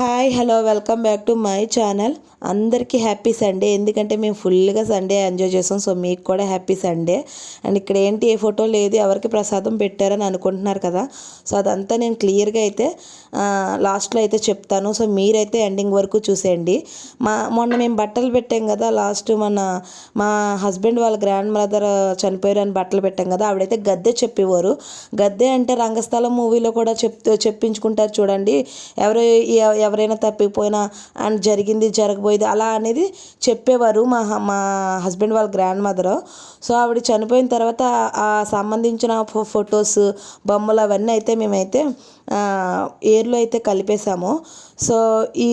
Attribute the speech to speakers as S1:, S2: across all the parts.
S1: Hi hello welcome back to my channel. అందరికీ happy Sunday. ఎందుకంటే మేము ఫుల్గా సండే ఎంజాయ్ చేసాం. సో మీకు కూడా హ్యాపీ సండే. అండ్ ఇక్కడ ఏంటి ఏ ఫోటో లేదు, ఎవరికి ప్రసాదం పెట్టారని అనుకుంటున్నారు కదా. సో అదంతా నేను క్లియర్గా అయితే లాస్ట్లో అయితే చెప్తాను. సో మీరైతే ఎండింగ్ వరకు చూసేయండి. మొన్న మేము బట్టలు పెట్టాం కదా, లాస్ట్ మా హస్బెండ్ వాళ్ళ గ్రాండ్ మదర్ చనిపోయారని బట్టలు పెట్టాం కదా, ఆవిడైతే గద్దె చెప్పేవారు. గద్దె అంటే రంగస్థలం మూవీలో కూడా చెప్పించుకుంటారు చూడండి. ఎవరైనా తప్పిపోయినా అండ్ జరిగింది జరగబోయేది అలా అనేది చెప్పేవారు మా హస్బెండ్ వాళ్ళ గ్రాండ్ మదర్. సో ఆవిడ చనిపోయిన తర్వాత ఆ సంబంధించిన ఫొటోస్ బొమ్మలు అవన్నీ అయితే మేమైతే ఏర్లో అయితే కలిపేశాము. సో ఈ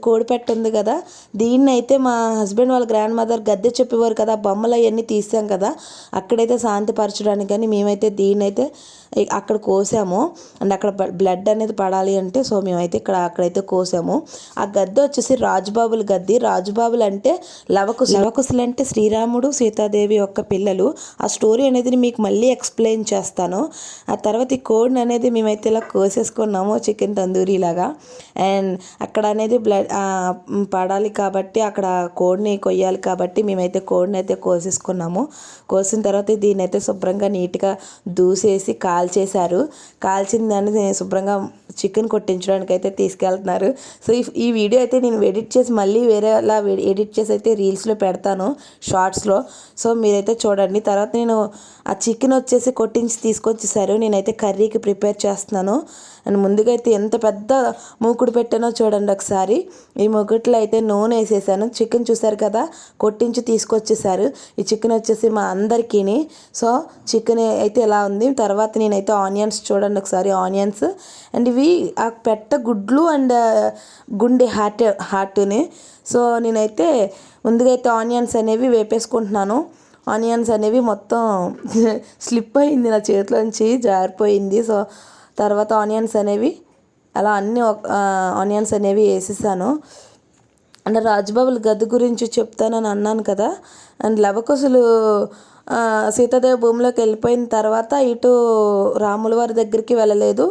S1: కోడిపెట్ట ఉంది కదా, దీన్ని అయితే మా హస్బెండ్ వాళ్ళ గ్రాండ్ మదర్ గద్దె చెప్పేవారు కదా, బొమ్మలు అవన్నీ తీసాం కదా, అక్కడైతే శాంతిపరచడానికి కానీ మేమైతే దీన్ని అయితే అక్కడ కోసాము. అండ్ అక్కడ బ్లడ్ అనేది పడాలి అంటే సో మేమైతే అక్కడైతే కోసాము. ఆ గద్దె వచ్చేసి రాజుబాబుల గద్దె. రాజుబాబులు అంటే లవకుశులు అంటే శ్రీరాముడు సీతాదేవి యొక్క పిల్లలు. ఆ స్టోరీ అనేది మీకు మళ్ళీ ఎక్స్ప్లెయిన్ చేస్తాను. ఆ తర్వాత ఈ కోడిని అనేది మేమైతే ఇలా కోసేసుకున్నాము చికెన్ తందూరి లాగా. అండ్ అక్కడ అనేది బ్లడ్ పడాలి కాబట్టి అక్కడ కోడిని కొయ్యాలి కాబట్టి మేమైతే కోడిని అయితే కోసేసుకున్నాము. కోసిన తర్వాత దీన్ని అయితే శుభ్రంగా నీట్గా దూసేసి కాల్చేశారు. కాల్చిన దాన్ని శుభ్రంగా చికెన్ కొట్టించడానికి అయితే తీసుకెళ్తున్నారు. సో ఈ వీడియో అయితే నేను ఎడిట్ చేసి మళ్ళీ వేరేలా ఎడిట్ చేసి అయితే రీల్స్లో పెడతాను, షార్ట్స్లో. సో మీరైతే చూడండి. తర్వాత నేను ఆ చికెన్ వచ్చేసి కొట్టించి తీసుకొచ్చేసారు. నేనైతే కర్రీకి ప్రిపేర్ చేస్తున్నాను. అండ్ ముందుగా అయితే ఎంత పెద్ద మూకుడు పెట్టానో చూడండి ఒకసారి. ఈ మూకుట్లో అయితే నూనె వేసేసాను. చికెన్ చూసారు కదా, కొట్టించి తీసుకొచ్చేసారు. ఈ చికెన్ వచ్చేసి మా అందరికీ. సో చికెన్ అయితే ఎలా ఉంది. తర్వాత నేనైతే ఆనియన్స్ చూడండి ఒకసారి, ఆనియన్స్ అండ్ ఇవి ఆ పెట్ట గుడ్లు అండ్ గుండె హార్ట్ని. సో నేనైతే ముందుగా అయితే ఆనియన్స్ అనేవి వేపేసుకుంటున్నాను. ఆనియన్స్ అనేవి మొత్తం స్లిప్ అయింది, నా చేతిలోంచి జారిపోయింది. సో తర్వాత ఆనియన్స్ అనేవి అలా అన్ని ఆనియన్స్ అనేవి వేసేసాను. అండ్ రాజుబాబుల గద్దె గురించి చెప్తానని అన్నాను కదా. అండ్ లవకుశులు సీతాదేవి భూమిలోకి వెళ్ళిపోయిన తర్వాత ఇటు రాముల వారి దగ్గరికి వెళ్ళలేదు.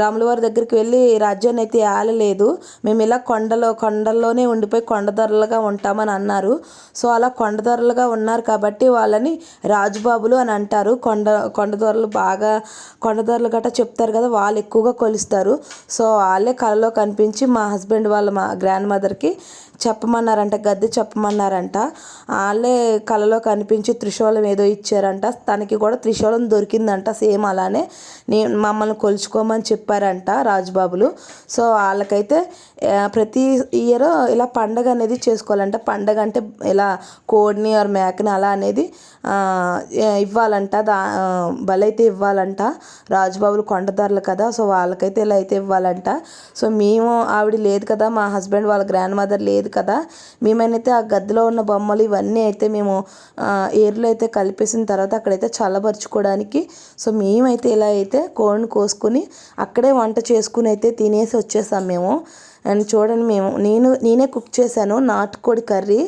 S1: రాముల వారి దగ్గరికి వెళ్ళి రాజ్యాన్ని అయితే ఏలలేదు. మేము ఇలా కొండల్లోనే ఉండిపోయి కొండదొరలుగా ఉంటామని అన్నారు. సో అలా కొండదొరలుగా ఉన్నారు కాబట్టి వాళ్ళని రాజుబాబులు అని అంటారు. కొండదొరలు బాగా కొండదొరలు గట్రా చెప్తారు కదా, వాళ్ళు ఎక్కువగా కొలుస్తారు. సో వాళ్ళే కళలో కనిపించి మా హస్బెండ్ వాళ్ళ మా గ్రాండ్ మదర్కి చెప్పమన్నారంట, గద్దె చెప్పమన్నారంట. వాళ్ళే కళలో కనిపించి త్రిశూలం ఏదో ఇచ్చారంట. తనకి కూడా త్రిశూలం దొరికిందంట సేమ్ అలానే. మమ్మల్ని కొలుచుకోమని చెప్పారంట రాజుబాబులు. సో వాళ్ళకైతే ప్రతి ఇయర్ ఇలా పండగ అనేది చేసుకోవాలంట. పండగ అంటే ఇలా కోడిని ఆర్ మేకని అలా అనేది ఇవ్వాలంట, బలైతే ఇవ్వాలంట. రాజుబాబులు కొండదారులు కదా, సో వాళ్ళకైతే ఇలా అయితే ఇవ్వాలంట. సో మేము ఆవిడ లేదు కదా, మా హస్బెండ్ వాళ్ళ గ్రాండ్ మదర్ లేదు కదా, మేమైతే ఆ గదిలో ఉన్న బొమ్మలు ఇవన్నీ అయితే మేము ఏర్లో అయితే కలిపేసిన తర్వాత అక్కడైతే చల్లబరుచుకోవడానికి సో మేమైతే ఇలా అయితే కోడిని కోసుకుని అక్కడే వంట చేసుకుని అయితే తినేసి వచ్చేసాం మేము. అండ్ చూడండి, నేనే కుక్ చేశాను నాటుకోడి కర్రీ.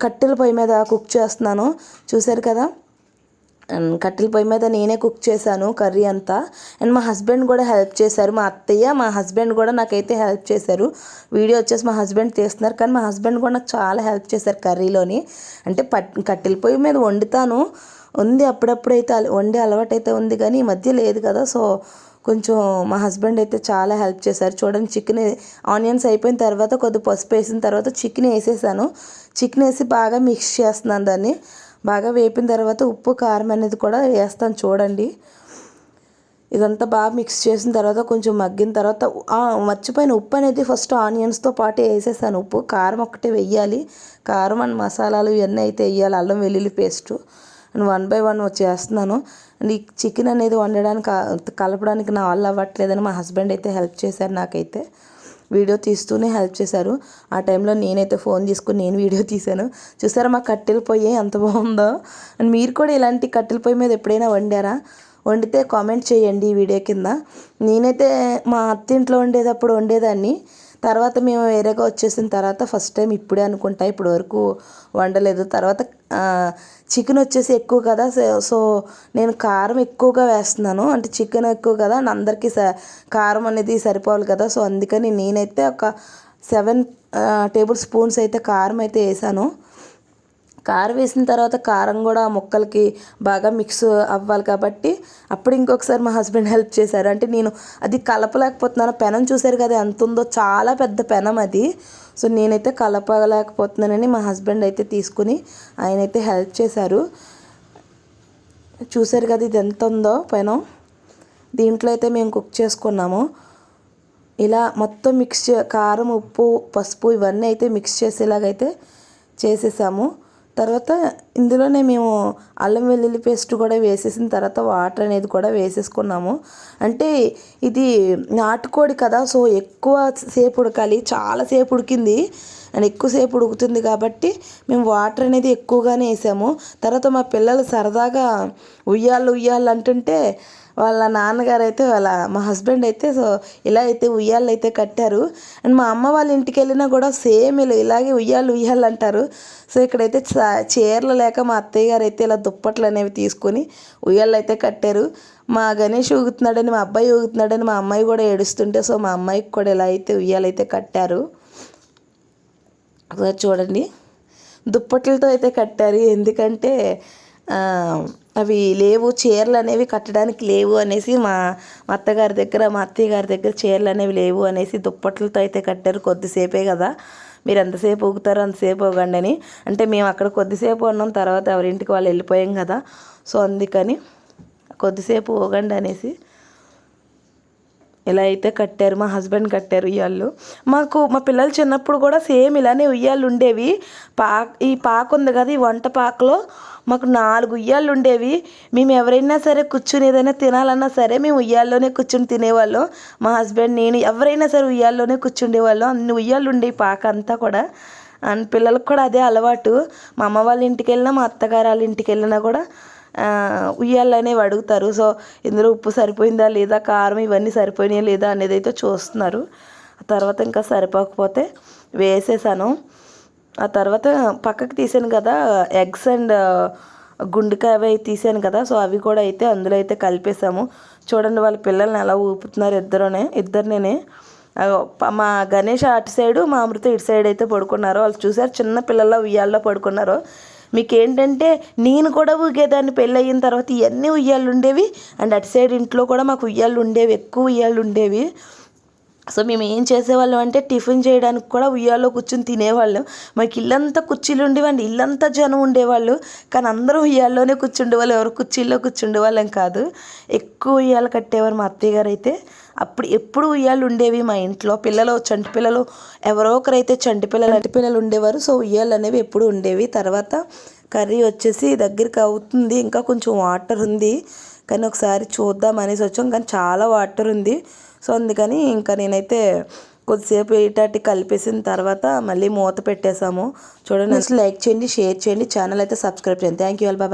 S1: కట్టెల పొయ్యి మీద కుక్ చేస్తున్నాను, చూశారు కదా. కట్టెల పొయ్యి మీద నేనే కుక్ చేశాను కర్రీ అంతా. అండ్ మా హస్బెండ్ కూడా హెల్ప్ చేశారు. మా అత్తయ్య మా హస్బెండ్ కూడా నాకైతే హెల్ప్ చేశారు. వీడియో వచ్చేసి మా హస్బెండ్ తీస్తున్నారు, కానీ మా హస్బెండ్ కూడా నాకు చాలా హెల్ప్ చేశారు కర్రీలోని. అంటే కట్టెల పొయ్యి మీద వండుతాను ఉంది, అప్పుడప్పుడైతే వండే అలవాటు అయితే ఉంది, కానీ ఈ మధ్య లేదు కదా. సో కొంచెం మా హస్బెండ్ అయితే చాలా హెల్ప్ చేశారు. చూడండి, చికెన్ ఆనియన్స్ అయిపోయిన తర్వాత కొద్దిగా పసుపు వేసిన తర్వాత చికెన్ వేసేసాను. చికెన్ వేసి బాగా మిక్స్ చేస్తున్నాను. దాన్ని బాగా వేపిన తర్వాత ఉప్పు కారం అనేది కూడా వేస్తాను చూడండి. ఇదంతా బాగా మిక్స్ చేసిన తర్వాత కొంచెం మగ్గిన తర్వాత మర్చిపోయిన ఉప్పు అనేది ఫస్ట్ ఆనియన్స్తో పాటు వేసేసాను. ఉప్పు కారం ఒక్కటే వెయ్యాలి. కారం అండ్ మసాలాలు ఇవన్నీ అయితే వేయాలి, అల్లం వెల్లుల్లి పేస్టు. అండ్ 1 by 1 చేస్తున్నాను. అండ్ ఈ చికెన్ అనేది వండడానికి కలపడానికి నా వల్ల అవ్వట్లేదని మా హస్బెండ్ అయితే హెల్ప్ చేశారు. నాకైతే వీడియో తీస్తూనే హెల్ప్ చేశారు. ఆ టైంలో నేనైతే ఫోన్ తీసుకుని నేను వీడియో తీశాను. చూసారా మా కట్టెల పొయ్యి ఎంత బాగుందో. అండ్ మీరు కూడా ఇలాంటి కట్టెల పొయ్యి మీద ఎప్పుడైనా వండారా? వండితే కామెంట్ చేయండి ఈ వీడియో కింద. నేనైతే మా అత్తింట్లో వండేటప్పుడు వండేదాన్ని. తర్వాత మేము వేరేగా వచ్చేసిన తర్వాత ఫస్ట్ టైం ఇప్పుడే అనుకుంటా, ఇప్పటి వరకు వండలేదు. తర్వాత చికెన్ వచ్చేసి ఎక్కువ కదా, సో నేను కారం ఎక్కువగా వేస్తున్నాను. అంటే చికెన్ ఎక్కువ కదా అండ్ అందరికీ కారం అనేది సరిపోవాలి కదా, సో అందుకని నేనైతే ఒక 7 టేబుల్ స్పూన్స్ అయితే కారం అయితే వేసాను. కారం వేసిన తర్వాత కారం కూడా ముక్కలకి బాగా మిక్స్ అవ్వాలి కాబట్టి అప్పుడు ఇంకొకసారి మా హస్బెండ్ హెల్ప్ చేశారు. అంటే నేను అది కలపలేకపోతున్నాను. పెనం చూసారు కదా ఎంత ఉందో, చాలా పెద్ద పెనం అది. సో నేనైతే కలపలేకపోతున్నానని మా హస్బెండ్ అయితే తీసుకుని ఆయన అయితే హెల్ప్ చేశారు. చూసారు కదా ఇది ఎంత ఉందో పెనం. దీంట్లో అయితే మేము కుక్ చేసుకున్నాము. ఇలా మొత్తం మిక్స్ కారం, ఉప్పు, పసుపు ఇవన్నీ అయితే మిక్స్ చేసేలాగైతే చేసేసాము. తర్వాత ఇందులోనే మేము అల్లం వెల్లుల్లి పేస్ట్ కూడా వేసేసిన తర్వాత వాటర్ అనేది కూడా వేసేసుకున్నాము. అంటే ఇది నాటుకోడి కదా, సో ఎక్కువ సేపు ఉడకాలి, చాలాసేపు ఉడికింది అండ్ ఎక్కువసేపు ఉడుకుతుంది కాబట్టి మేము వాటర్ అనేది ఎక్కువగానే వేసాము. తర్వాత మా పిల్లలు సరదాగా ఉయ్యాలు అంటుంటే వాళ్ళ నాన్నగారు అయితే మా హస్బెండ్ అయితే సో ఇలా అయితే ఉయ్యాలు అయితే కట్టారు. అండ్ మా అమ్మ వాళ్ళ ఇంటికి వెళ్ళినా కూడా సేమ్ ఇలాగే ఉయ్యాలు అంటారు. సో ఇక్కడైతే చీరలు లేక మా అత్తయ్య గారు అయితే ఇలా దుప్పట్లు అనేవి తీసుకొని ఉయ్యాలు అయితే కట్టారు. మా గణేష్ ఊగుతున్నాడని, మా అబ్బాయి ఊగుతున్నాడని మా అమ్మాయి కూడా ఏడుస్తుంటే సో మా అమ్మాయికి కూడా ఇలా అయితే ఉయ్యాలు అయితే కట్టారు. చూడండి దుప్పట్లతో అయితే కట్టారు. ఎందుకంటే అవి లేవు, చీరలు అనేవి కట్టడానికి లేవు అనేసి మా అత్తయ్య గారి దగ్గర చీరలు అనేవి లేవు అనేసి దుప్పట్లతో అయితే కట్టారు. కొద్దిసేపే కదా, మీరు ఎంతసేపు ఊగుతారో అంతసేపు ఊగండి అని. అంటే మేము అక్కడ కొద్దిసేపు ఉన్నాం, తర్వాత ఎవరింటికి వాళ్ళు వెళ్ళిపోయాం కదా, సో అందుకని కొద్దిసేపు ఊగండి అనేసి ఇలా అయితే కట్టారు. మా హస్బెండ్ కట్టారు ఉయ్యాళ్ళు. మా పిల్లలు చిన్నప్పుడు కూడా సేమ్ ఇలానే ఉయ్యాళ్ళు ఉండేవి. ఈ పాకు ఉంది కదా, ఈ వంట పాకలో మాకు 4 ఉయ్యాళ్ళు ఉండేవి. మేము ఎవరైనా సరే కూర్చుని ఏదైనా తినాలన్నా సరే మేము ఉయ్యాల్లోనే కూర్చుని తినేవాళ్ళం. మా హస్బెండ్, నేను ఎవరైనా సరే ఉయ్యాల్లోనే కూర్చుండేవాళ్ళం. అన్ని ఉయ్యాళ్ళు ఉండేవి పాక అంతా కూడా. అండ్ పిల్లలకు కూడా అదే అలవాటు. మా అమ్మ వాళ్ళ ఇంటికి వెళ్ళినా, మా అత్తగారు వాళ్ళ ఇంటికి వెళ్ళినా కూడా ఉయ్యాళ్ళు అనేవి అడుగుతారు. సో ఇందులో ఉప్పు సరిపోయిందా లేదా, కారం ఇవన్నీ సరిపోయినాయా లేదా అనేది అయితే చూస్తున్నారు. ఆ తర్వాత ఇంకా సరిపోకపోతే వేసేసాను. ఆ తర్వాత పక్కకు తీసాను కదా ఎగ్స్ అండ్ గుండెకాయ అవి తీసాను కదా, సో అవి కూడా అయితే అందులో అయితే కలిపేసాము. చూడండి వాళ్ళ పిల్లల్ని ఎలా ఊపుతున్నారు, ఇద్దరినే. మా గణేష్ అటు సైడు, మా అమృత ఇటు సైడ్ అయితే పడుకున్నారు. వాళ్ళు చూసారు చిన్న పిల్లల ఉయ్యాల్లో పడుకున్నారు. మీకు ఏంటంటే నేను కూడా ఊగేదాన్ని పెళ్ళి అయిన తర్వాత, ఇవన్నీ ఉయ్యాళ్ళు ఉండేవి అండ్ అటు సైడ్ ఇంట్లో కూడా మాకు ఉయ్యాళ్ళు ఉండేవి, ఎక్కువ ఉయ్యాళ్ళు ఉండేవి. సో మేము ఏం చేసేవాళ్ళం అంటే టిఫిన్ చేయడానికి కూడా ఉయ్యాల్లో కూర్చొని తినేవాళ్ళం. మాకు ఇల్లంతా కుర్చీలు ఉండేవండి, ఇల్లంతా జనం ఉండేవాళ్ళు, కానీ అందరూ ఉయ్యాల్లోనే కూర్చుండేవాళ్ళు, ఎవరు కుర్చీల్లో కూర్చుండేవాళ్ళం కాదు. ఎక్కువ ఉయ్యాలు కట్టేవారు మా అత్తయ్య గారు అయితే. అప్పుడు ఎప్పుడు ఉయ్యాలు ఉండేవి మా ఇంట్లో. చంటి పిల్లలు ఎవరో ఒకరైతే చంటి పిల్లలు ఉండేవారు. సో ఉయ్యాలు అనేవి ఎప్పుడు ఉండేవి. తర్వాత కర్రీ వచ్చేసి దగ్గరికి అవుతుంది, ఇంకా కొంచెం వాటర్ ఉంది, కానీ ఒకసారి చూద్దాం అనేసి వచ్చాం, కానీ చాలా వాటర్ ఉంది. సో అందుకని ఇంకా నేనైతే కొద్దిసేపు ఇటాటి కలిపేసిన తర్వాత మళ్ళీ మూత పెట్టేసాము. చూడండి, లైక్ చేయండి, షేర్ చేయండి, ఛానల్ అయితే సబ్స్క్రైబ్ చేయండి. Thank you, bye.